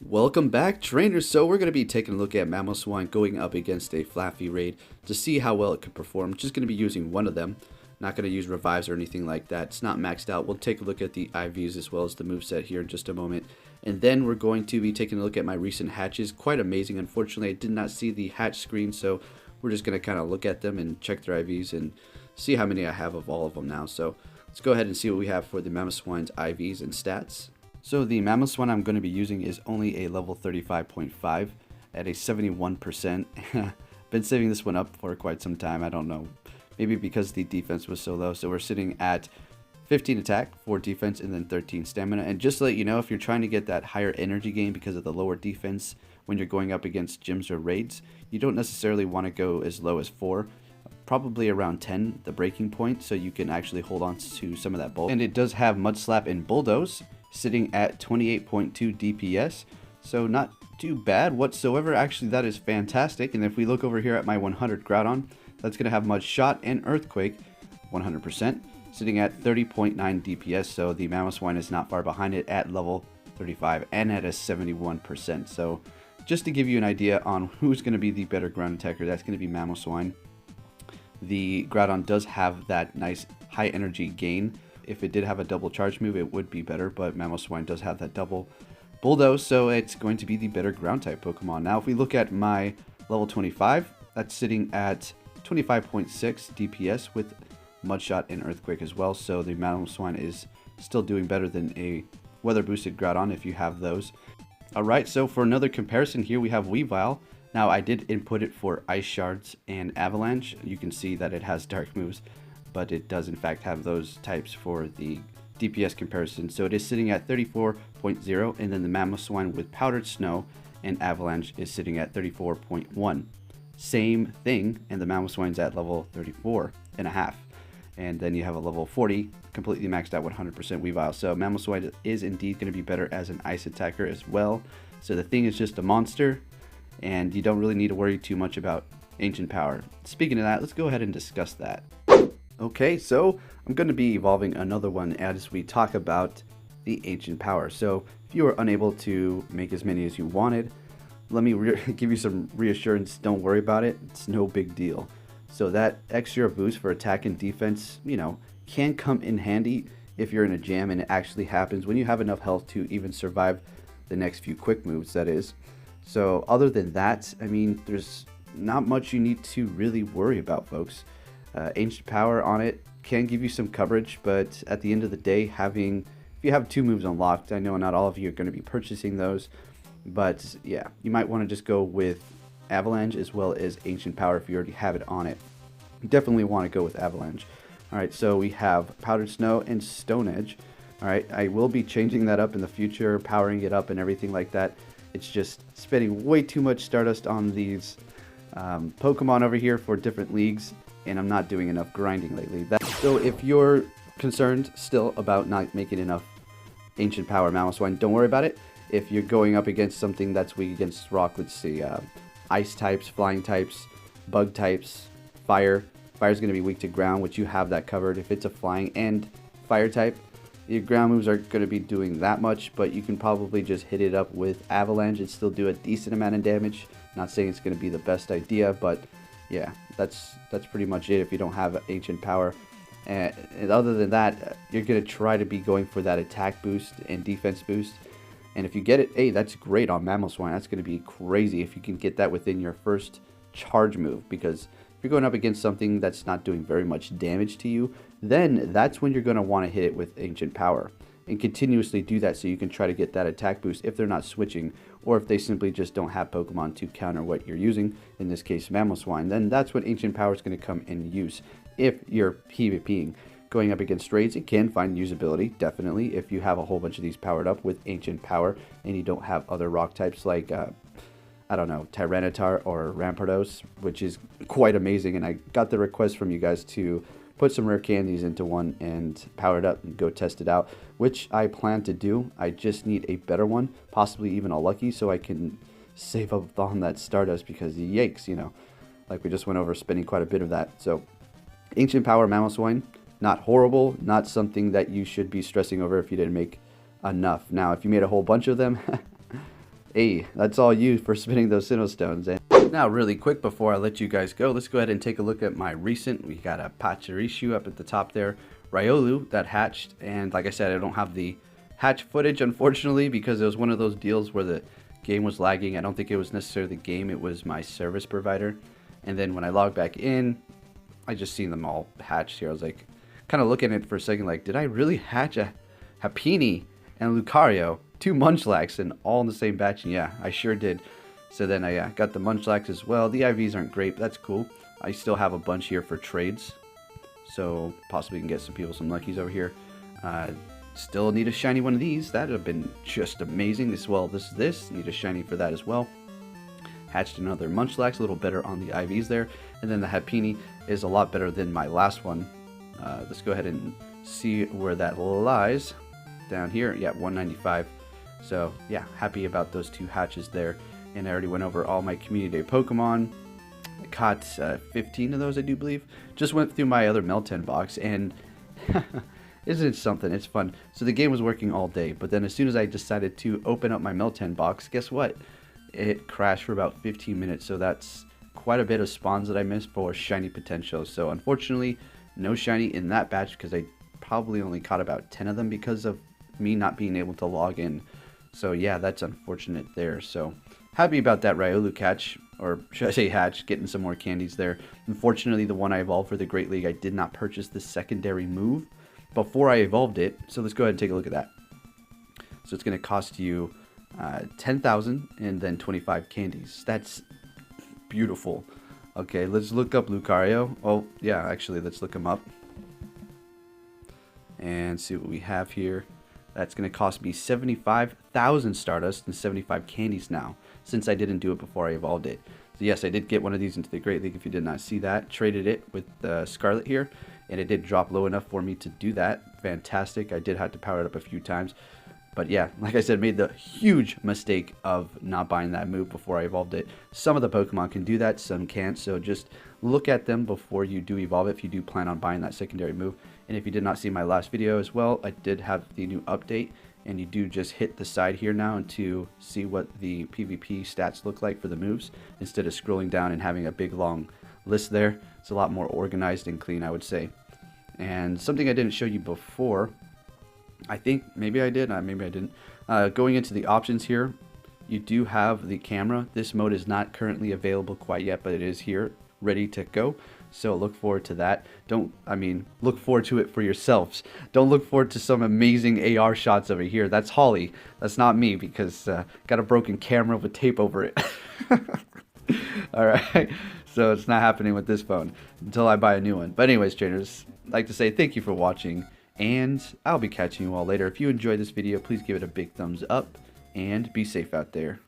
Welcome back, trainers. So we're going to be taking a look at Mamoswine going up against a Flaaffy raid to see how well it could perform. Just going to be using one of them. Not going to use revives or anything like that. It's not maxed out. We'll take a look at the IVs as well as the moveset here in just a moment. And then we're going to be taking a look at my recent hatches. Quite amazing. Unfortunately, I did not see the hatch screen, so we're just going to kind of look at them and check their IVs and see how many I have of all of them now. So let's go ahead and see what we have for the Mamoswine's IVs and stats. So the Mamoswine I'm going to be using is only a level 35.5 at a 71%. Been saving this one up for quite some time. I don't know. Maybe because the defense was so low. So we're sitting at 15 attack, 4 defense, and then 13 stamina. And just to let you know, if you're trying to get that higher energy gain because of the lower defense when you're going up against gyms or raids, you don't necessarily want to go as low as 4. Probably around 10, the breaking point, so you can actually hold on to some of that bulk. And it does have Mudslap and Bulldoze, sitting at 28.2 DPS, so not too bad whatsoever. Actually, that is fantastic. And if we look over here at my 100 Groudon, that's going to have Mud Shot and Earthquake, 100%, sitting at 30.9 DPS, so the Mamoswine is not far behind it at level 35 and at a 71%. So just to give you an idea on who's going to be the better ground attacker, that's going to be Mamoswine. The Groudon does have that nice high energy gain. If it did have a double charge move, it would be better, but Mamoswine does have that double Bulldoze, so it's going to be the better ground type Pokemon. Now, if we look at my level 25, that's sitting at 25.6 DPS with Mudshot and Earthquake as well, so the Mamoswine is still doing better than a weather boosted Groudon if you have those. Alright, so for another comparison here, we have Weavile. Now, I did input it for Ice Shards and Avalanche. You can see that it has dark moves, but it does in fact have those types for the DPS comparison. So it is sitting at 34.0, and then the Mamoswine with Powdered Snow and Avalanche is sitting at 34.1. Same thing, and the Mamoswine's at level 34.5. And then you have a level 40, completely maxed out 100% Weavile. So Mamoswine is indeed going to be better as an ice attacker as well. So the thing is just a monster, and you don't really need to worry too much about Ancient Power. Speaking of that, let's go ahead and discuss that. Okay, so I'm going to be evolving another one as we talk about the Ancient Power. So if you were unable to make as many as you wanted, let me give you some reassurance. Don't worry about it. It's no big deal. So that extra boost for attack and defense, can come in handy if you're in a jam, and it actually happens when you have enough health to even survive the next few quick moves, that is. So other than that, there's not much you need to really worry about, folks. Ancient Power on it can give you some coverage, but at the end of the day, if you have 2 moves unlocked, I know not all of you are going to be purchasing those, but yeah, you might want to just go with Avalanche as well as Ancient Power if you already have it on it. You definitely want to go with Avalanche. Alright, so we have Powdered Snow and Stone Edge. Alright, I will be changing that up in the future, powering it up and everything like that. It's just spending way too much Stardust on these Pokemon over here for different leagues, and I'm not doing enough grinding lately. So if you're concerned still about not making enough Ancient Power Mamoswine, don't worry about it. If you're going up against something that's weak against rock, let's see, ice types, flying types, bug types, fire's going to be weak to ground, which you have that covered. If it's a flying and fire type, your ground moves are going to be doing that much, but you can probably just hit it up with Avalanche and still do a decent amount of damage. Not saying it's going to be the best idea, but yeah, that's pretty much it if you don't have Ancient Power. And other than that, you're going to try to be going for that attack boost and defense boost. And if you get it, hey, that's great on Mamoswine. That's going to be crazy if you can get that within your first charge move, because if you're going up against something that's not doing very much damage to you, then that's when you're going to want to hit it with Ancient Power and continuously do that so you can try to get that attack boost if they're not switching, or if they simply just don't have Pokemon to counter what you're using, in this case Mamoswine. Then that's when Ancient Power is going to come in use if you're PvPing. Going up against raids, it can find usability, definitely, if you have a whole bunch of these powered up with Ancient Power and you don't have other rock types like, I don't know, Tyranitar or Rampardos, which is quite amazing. And I got the request from you guys to put some rare candies into one and power it up and go test it out, which I plan to do. I just need a better one, possibly even a lucky, so I can save up on that Stardust, because yikes, like we just went over, spending quite a bit of that. So Ancient Power Mamoswine, not horrible, not something that you should be stressing over if you didn't make enough. Now, if you made a whole bunch of them, Hey, that's all you for spinning those Sinnoh stones. And now, really quick before I let you guys go, let's go ahead and take a look at my recent. We got a Pachirisu up at the top there, Riolu that hatched, and like I said, I don't have the hatch footage unfortunately because it was one of those deals where the game was lagging. I don't think it was necessarily the game, it was my service provider. And then when I logged back in, I just seen them all hatched here. I was like, kind of looking at it for a second, like, did I really hatch a Happiny and Lucario, 2 Munchlax, and all in the same batch? And yeah, I sure did. So then I got the Munchlax as well. The IVs aren't great, but that's cool. I still have a bunch here for trades, so possibly can get some people some luckies over here. Still need a shiny one of these. That would have been just amazing as well. This need a shiny for that as well. Hatched another Munchlax, a little better on the IVs there. And then the Happiny is a lot better than my last one. Let's go ahead and see where that lies. Down here, yeah, 195. So yeah, happy about those 2 hatches there. And I already went over all my community day Pokemon. I caught 15 of those, I do believe. Just went through my other Melton box, and isn't it something? It's fun. So the game was working all day, but then as soon as I decided to open up my Melton box, guess what? It crashed for about 15 minutes. So that's quite a bit of spawns that I missed for shiny potential. So unfortunately, no shiny in that batch because I probably only caught about 10 of them because of me not being able to log in. So yeah, that's unfortunate there. So happy about that Riolu catch, or should I say hatch, getting some more candies there. Unfortunately, the one I evolved for the Great League, I did not purchase the secondary move before I evolved it. So let's go ahead and take a look at that. So it's going to cost you 10,000 and then 25 candies. That's beautiful. Okay, let's look up Lucario. Oh yeah, actually let's look him up and see what we have here. That's going to cost me 75,000 Stardust and 75 candies now, since I didn't do it before I evolved it. So yes, I did get one of these into the Great League if you did not see that. Traded it with Scarlet here, and it did drop low enough for me to do that. Fantastic. I did have to power it up a few times. But yeah, like I said, made the huge mistake of not buying that move before I evolved it. Some of the Pokemon can do that, some can't. So just look at them before you do evolve it if you do plan on buying that secondary move. And if you did not see my last video as well, I did have the new update. And you do just hit the side here now to see what the PvP stats look like for the moves, instead of scrolling down and having a big long list there. It's a lot more organized and clean, I would say. And something I didn't show you before, I think maybe I did, maybe I didn't. Going into the options here, you do have the camera. This mode is not currently available quite yet, but it is here, ready to go. So look forward to that. Look forward to it for yourselves. Don't look forward to some amazing AR shots over here. That's Holly. That's not me, because got a broken camera with tape over it. Alright, so it's not happening with this phone until I buy a new one. But anyways, trainers, I'd like to say thank you for watching, and I'll be catching you all later. If you enjoyed this video, please give it a big thumbs up, and be safe out there.